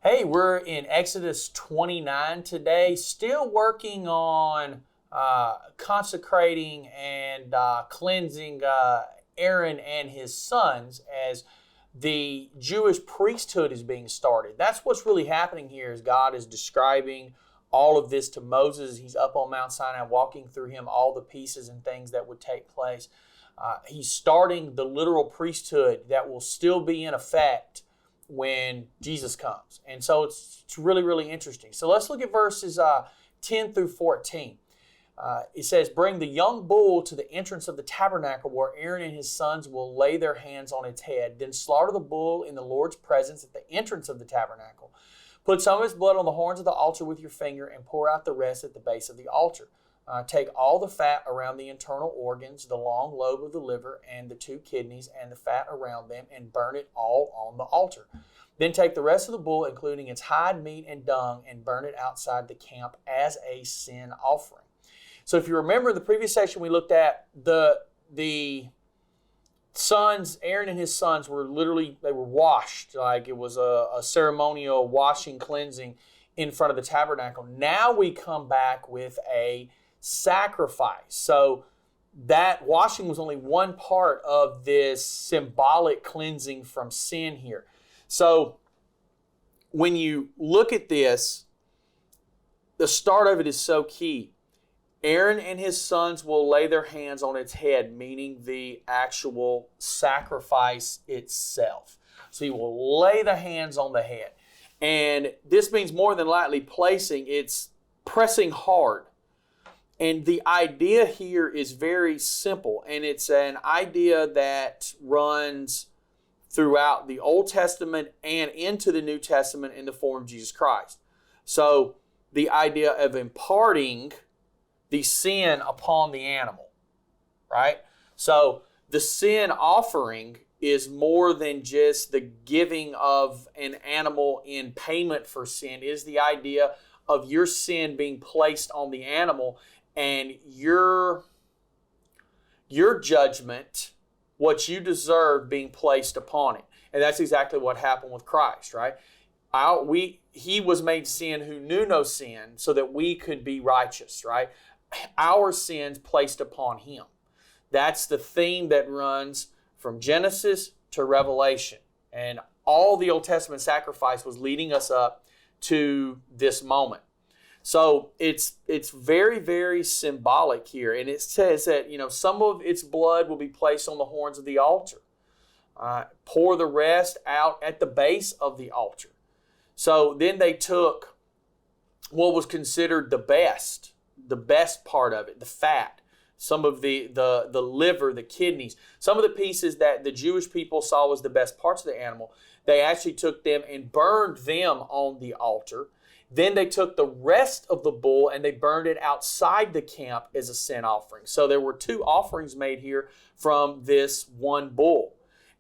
Hey, we're in Exodus 29 today, still working on consecrating and cleansing Aaron and his sons as the Jewish priesthood is being started. That's what's really happening here is God is describing all of this to Moses. He's up on Mount Sinai walking through him all the pieces and things that would take place. He's starting the literal priesthood that will still be in effect when Jesus comes. And so it's really, really interesting. So let's look at verses 10 through 14. It says, "Bring the young bull to the entrance of the tabernacle where Aaron and his sons will lay their hands on its head. Then slaughter the bull in the Lord's presence at the entrance of the tabernacle. Put some of its blood on the horns of the altar with your finger and pour out the rest at the base of the altar. Take all the fat around the internal organs, the long lobe of the liver, and the 2 kidneys, and the fat around them, and burn it all on the altar. Then take the rest of the bull, including its hide, meat, and dung, and burn it outside the camp as a sin offering." So if you remember the previous section we looked at, the sons, Aaron and his sons were they were washed, like it was a ceremonial washing, cleansing in front of the tabernacle. Now we come back with a sacrifice. So that washing was only one part of this symbolic cleansing from sin here. So when you look at this, the start of it is so key. Aaron and his sons will lay their hands on its head, meaning the actual sacrifice itself. So he will lay the hands on the head. And this means more than lightly it's pressing hard. And the idea here is very simple, and it's an idea that runs throughout the Old Testament and into the New Testament in the form of Jesus Christ. So the idea of imparting the sin upon the animal, right? So the sin offering is more than just the giving of an animal in payment for sin. It is the idea of your sin being placed on the animal and your judgment, what you deserve, being placed upon it. And that's exactly what happened with Christ, right? He was made sin who knew no sin so that we could be righteous, right? Our sins placed upon him. That's the theme that runs from Genesis to Revelation. And all the Old Testament sacrifice was leading us up to this moment. So it's very, very symbolic here. And it says that, some of its blood will be placed on the horns of the altar. Pour the rest out at the base of the altar. So then they took what was considered the best part of it, the fat, some of the liver, the kidneys, some of the pieces that the Jewish people saw was the best parts of the animal. They actually took them and burned them on the altar. Then they took the rest of the bull and they burned it outside the camp as a sin offering. So there were 2 offerings made here from this one bull.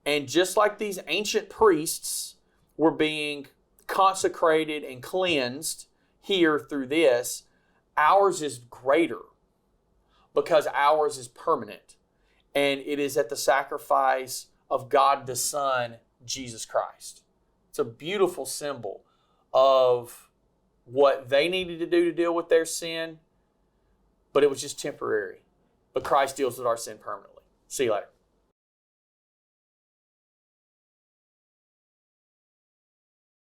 And just like these ancient priests were being consecrated and cleansed here through this, ours is greater because ours is permanent. And it is at the sacrifice of God the Son, Jesus Christ. It's a beautiful symbol of what they needed to do to deal with their sin, but it was just temporary. But Christ deals with our sin permanently. See you later.